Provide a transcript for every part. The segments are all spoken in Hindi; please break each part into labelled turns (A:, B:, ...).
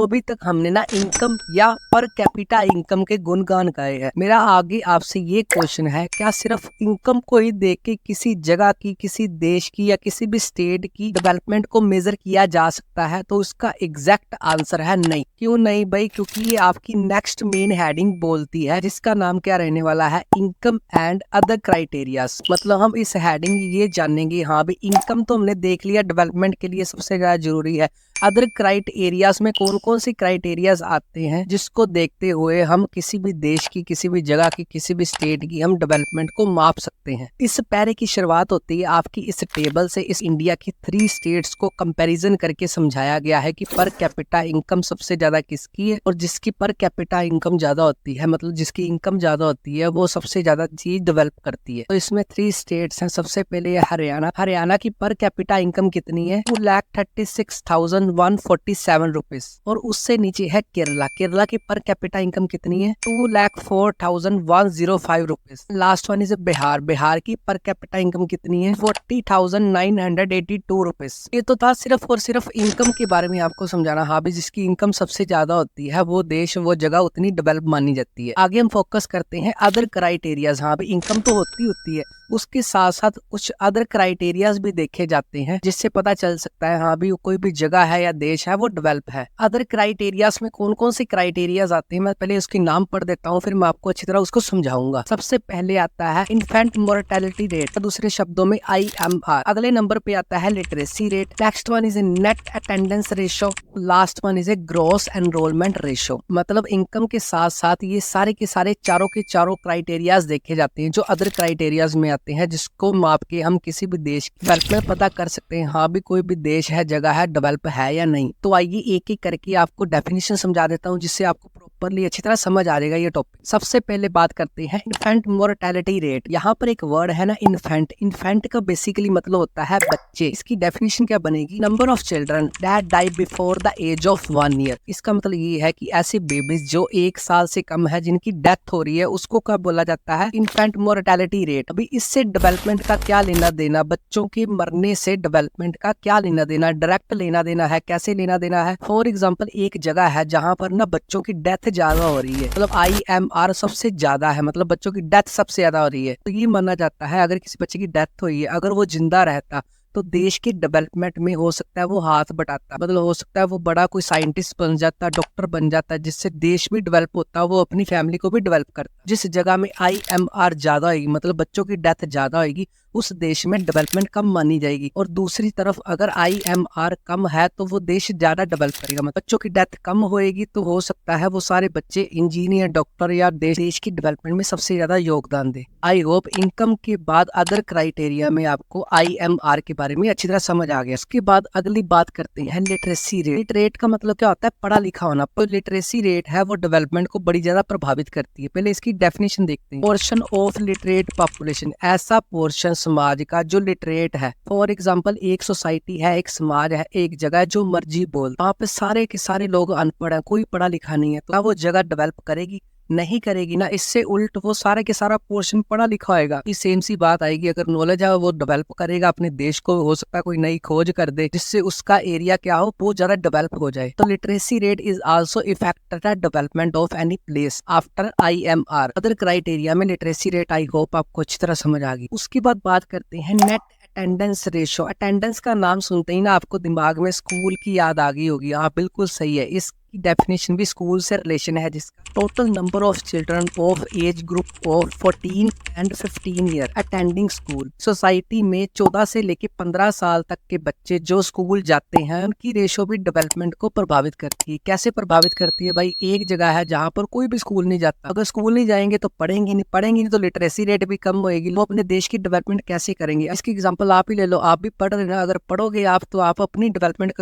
A: अभी तक हमने ना इनकम या पर कैपिटा इनकम के गुणगान गाए हैं। मेरा आगे आपसे ये क्वेश्चन है, क्या सिर्फ इनकम को ही देख के किसी जगह की, किसी देश की या किसी भी स्टेट की डेवलपमेंट को मेजर किया जा सकता है? तो उसका एग्जैक्ट आंसर है नहीं। क्यों नहीं भाई? क्योंकि ये आपकी नेक्स्ट मेन हेडिंग बोलती है, जिसका नाम क्या रहने वाला है, इनकम एंड अदर क्राइटेरियाज। मतलब हम इस हेडिंग ये जानेंगे, हाँ भाई इनकम तो हमने देख लिया, डेवलपमेंट के लिए सबसे ज्यादा जरूरी है। अदर क्राइटेरियाज में कौन कौन सी क्राइटेरियाज आते हैं जिसको देखते हुए हम किसी भी देश की, किसी भी जगह की, किसी भी स्टेट की हम डेवलपमेंट को माप सकते हैं। इस पैरे की शुरुआत होती है आपकी इस टेबल से। इस इंडिया की 3 स्टेट्स को कंपैरिजन करके समझाया गया है कि पर कैपिटा इनकम सबसे ज्यादा किसकी है, और जिसकी पर कैपिटा इनकम ज्यादा होती है, मतलब जिसकी इनकम ज्यादा होती है, वो सबसे ज्यादा चीज डेवलप करती है। तो इसमें 3 स्टेट्स हैं। सबसे पहले हरियाणा। हरियाणा की पर कैपिटा इनकम कितनी है? 2,36,147 रुपीज। और उससे नीचे है केरला। केरला की पर कैपिटा इनकम कितनी है? 2,04,105 rupees. Last one is Bihar. Bihar की पर कैपिटा इनकम कितनी है? 40,982 रुपीज। ये तो था सिर्फ और सिर्फ इनकम के बारे में आपको समझाना। हाँ भी जिसकी इनकम सबसे ज्यादा होती है वो देश, वो जगह उतनी डेवलप मानी जाती है। आगे हम फोकस करते हैं अदर क्राइटेरियाज। हाँ भी इनकम तो होती है, उसके साथ साथ कुछ अदर क्राइटेरियाज भी देखे जाते हैं, जिससे पता चल सकता है हाँ भी कोई भी जगह है या देश है वो डेवलप है। अदर क्राइटेरियाज में कौन कौन से क्राइटेरियाज आते हैं, मैं पहले उसके नाम पढ़ देता हूँ, फिर मैं आपको अच्छी तरह उसको समझाऊंगा। सबसे पहले आता है इन्फेंट मोर्टेलिटी रेट, दूसरे शब्दों में IMR। अगले नंबर पे आता है literacy rate. Next one is a net attendance ratio. Last one is a gross enrolment ratio. मतलब इनकम के साथ साथ ये सारे के सारे चारों के चारों क्राइटेरियाज देखे जाते हैं जो अदर क्राइटेरियाज में आते हैं, जिसको माप के हम किसी भी देश की डेवलपमेंट पता कर सकते हैं, हाँ भी कोई भी देश है, जगह है, डेवलप है या नहीं। तो आइए एक एक करके आपको डेफिनेशन समझा देता हूँ, जिससे आपको प्रॉपरली अच्छी तरह समझ आ जाएगा ये टॉपिक। सबसे पहले बात करते हैं इन्फेंट मोर्टेलिटी रेट। यहाँ पर एक वर्ड है ना इन्फेंट। इन्फेंट का बेसिकली मतलब होता है बच्चे। इसकी डेफिनेशन क्या बनेगी? Number of children that die before the age of 1 year. इसका मतलब ये है कि ऐसे बेबीज जो 1 साल से कम है, जिनकी डेथ हो रही है, उसको क्या बोला जाता है? Infant mortality rate. अभी इससे डेवलपमेंट का क्या लेना देना? बच्चों के मरने से डेवलपमेंट का क्या लेना देना? डायरेक्ट लेना देना है। कैसे लेना देना है? फॉर एग्जांपल एक जगह है जहां पर ना बच्चों की डेथ ज्यादा हो रही है, मतलब IMR सबसे ज्यादा है, मतलब बच्चों की डेथ सबसे ज्यादा हो रही है, तो ये माना जाता है अगर किसी बच्चे की डेथ हुई है, अगर वो जिंदा रहता तो देश के डेवलपमेंट में हो सकता है वो हाथ बटाता, मतलब हो सकता है वो बड़ा कोई साइंटिस्ट बन जाता, डॉक्टर बन जाता, जिससे देश भी डेवलप होता, वो अपनी फैमिली को भी डेवलप करता। जिस जगह में IMR ज्यादा होगी, मतलब बच्चों की डेथ ज्यादा होगी, उस देश में डेवलपमेंट कम मानी जाएगी। और दूसरी तरफ अगर IMR कम है तो वो देश ज्यादा डेवलप करेगा। मतलब बच्चों की डेथ कम होएगी तो हो सकता है वो सारे बच्चे इंजीनियर, डॉक्टर या देश की डेवलपमेंट में सबसे ज्यादा योगदान दे। आई होप इनकम के बाद अदर क्राइटेरिया में आपको IMR के बारे में अच्छी तरह समझ आ गया। इसके बाद अगली बात करते हैं लिटरेसी रेट। रेट का मतलब क्या होता है? पढ़ा लिखा होना। तो लिटरेसी रेट है वो डेवलपमेंट को बड़ी ज्यादा प्रभावित करती है। पहले इसकी डेफिनेशन देखते हैं। पोर्शन ऑफ लिटरेट पॉपुलेशन, ऐसा पोर्शन समाज का जो लिटरेट है। फॉर एग्जाम्पल एक सोसाइटी है, एक समाज है, एक जगह है, जो मर्जी बोल, वहाँ पे सारे के सारे लोग अनपढ़ है, कोई पढ़ा लिखा नहीं है, तो वो जगह डेवलप करेगी? नहीं करेगी ना। इससे उल्ट वो सारा के सारा पोर्शन पढ़ा लिखा होएगा, सेम सी बात आएगी। अगर नॉलेज है वो डेवलप करेगा अपने देश को, हो सकता है कोई नई खोज कर दे जिससे उसका एरिया क्या हो, वो ज्यादा डेवलप हो जाए। तो literacy rate is also effect development of any place after IMR। Other criteria में लिटरेसी रेट आई होप आपको अच्छी तरह समझ आ गई। उसके बाद बात करते हैं नेट अटेंडेंस रेशो। अटेंडेंस का नाम सुनते ही ना आपको दिमाग में स्कूल की याद आ गई होगी। हाँ बिल्कुल सही है, इस डेफिनेशन भी स्कूल से रिलेशन है, जिसका total number of children of age group of 14 and 15 year attending school. Society में 14 से लेके 15 साल तक के बच्चे जो स्कूल जाते हैं, उनकी रेशो भी डेवलपमेंट को प्रभावित करती है। कैसे प्रभावित करती है भाई? एक जगह है जहाँ पर कोई भी स्कूल नहीं जाता, अगर स्कूल नहीं जाएंगे तो पढ़ेंगे नहीं तो लिटरेसी रेट भी कम होएगी। वो अपने देश की डेवलपमेंट कैसे करेंगे? इसकी एग्जाम्पल आप ही ले लो, आप भी पढ़ रहे ना, अगर पढ़ोगे आप तो आप अपनी डेवलपमेंट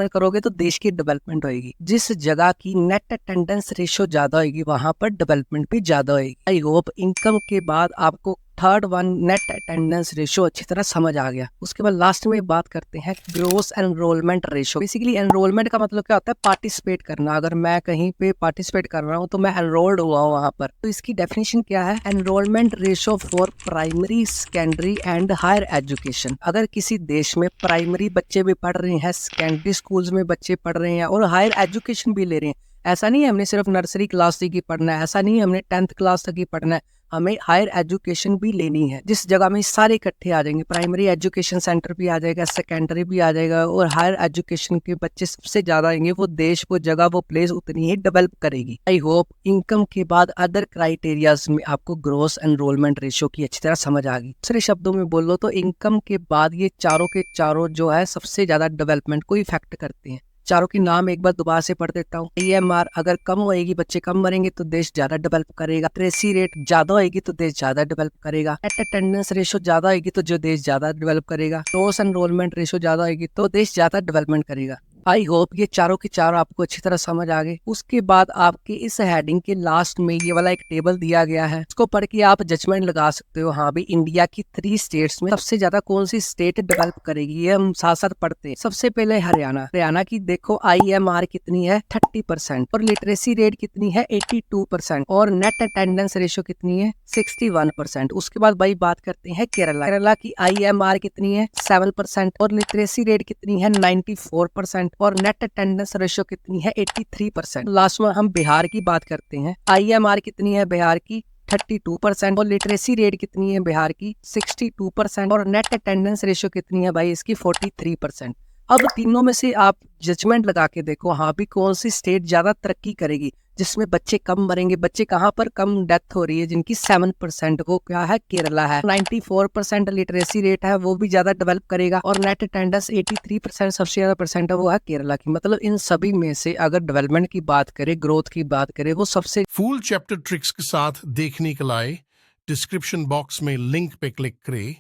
A: करोगे तो देश की डेवलपमेंट होगी। जिस जगह की नेट अटेंडेंस रेशो ज्यादा होगी वहां पर डेवलपमेंट भी ज्यादा होगी। आई होप इनकम के बाद आपको third one net attendance ratio अच्छी तरह समझ आ गया। उसके बाद लास्ट में बात करते हैं gross enrolment ratio. Basically enrolment का मतलब क्या होता है? पार्टिसिपेट करना। अगर मैं कहीं पे पार्टिसिपेट कर रहा हूँ तो मैं एनरोल्ड हुआ हूँ वहां पर, तो इसकी डेफिनेशन क्या है? Enrolment ratio for primary, secondary and higher education. अगर किसी देश में प्राइमरी बच्चे भी पढ़ रहे हैं, सेकेंडरी स्कूल्स में बच्चे पढ़ रहे हैं और हायर एजुकेशन भी ले रहे हैं, ऐसा नहीं है हमने सिर्फ नर्सरी क्लास तक ही पढ़ना है, ऐसा नहीं है हमने 10th क्लास तक ही पढ़ना है, हमें हायर एजुकेशन भी लेनी है। जिस जगह में सारे इकट्ठे आ जाएंगे, प्राइमरी एजुकेशन सेंटर भी आ जाएगा, सेकेंडरी भी आ जाएगा और हायर एजुकेशन के बच्चे सबसे ज्यादा आएंगे, वो देश, वो जगह, वो प्लेस उतनी ही डेवलप करेगी। आई होप इनकम के बाद अदर क्राइटेरियाज में आपको ग्रोस एनरोलमेंट रेशियो की अच्छी तरह समझ आ गई। दूसरे शब्दों में बोलो तो इनकम के बाद ये चारों के चारों जो है सबसे ज्यादा डेवलपमेंट को इफेक्ट करते हैं। चारों की नाम एक बार दोबारा से पढ़ देता हूँ। AMR अगर कम होएगी, बच्चे कम मरेंगे तो देश ज्यादा डेवलप करेगा। लिटरेसी रेट ज्यादा होएगी तो देश ज्यादा डेवलप करेगा। नेट अटेंडेंस रेशो ज्यादा होएगी तो जो देश ज्यादा डेवलप करेगा। ग्रोस एनरोलमेंट रेशो ज्यादा होएगी तो देश ज्यादा डेवलपमेंट करेगा। आई होप ये चारों के चारों आपको अच्छी तरह समझ आ गए। उसके बाद आपके इस हेडिंग के लास्ट में ये वाला एक टेबल दिया गया है, उसको पढ़ के आप जजमेंट लगा सकते हो। हाँ भी इंडिया की 3 स्टेट्स में सबसे ज्यादा कौन सी स्टेट डेवलप करेगी, ये हम साथ साथ पढ़ते हैं। सबसे पहले हरियाणा। हरियाणा की देखो IMR कितनी है? 30% और लिटरेसी रेट कितनी है? 82% और नेट अटेंडेंस रेशो कितनी है? 61%। उसके बाद भाई बात करते हैं केरला। केरला की IMR कितनी है? 7% और लिटरेसी रेट कितनी है? 94% और नेट अटेंडेंस रेशो कितनी है? 83%। लास्ट में हम बिहार की बात करते हैं। IMR कितनी है बिहार की? 32% और लिटरेसी रेट कितनी है बिहार की? 62% और नेट अटेंडेंस रेशो कितनी है भाई इसकी? 43%। अब तीनों में से आप जजमेंट लगा के देखो, हाँ भी कौन सी स्टेट ज्यादा तरक्की करेगी, जिसमें बच्चे कम मरेंगे। बच्चे कहाँ पर कम डेथ हो रही है? जिनकी 7%, वो क्या है? केरला है। 94% लिटरेसी रेट है, वो भी ज्यादा डेवलप करेगा और नेट अटेंडेंस 83% सबसे ज्यादा परसेंट है, वो है केरला की। मतलब इन सभी में से अगर डेवलपमेंट की बात करें, ग्रोथ की बात करें, वो सबसे
B: फुल चैप्टर ट्रिक्स के साथ देखने के लिए डिस्क्रिप्शन बॉक्स में लिंक पे क्लिक करें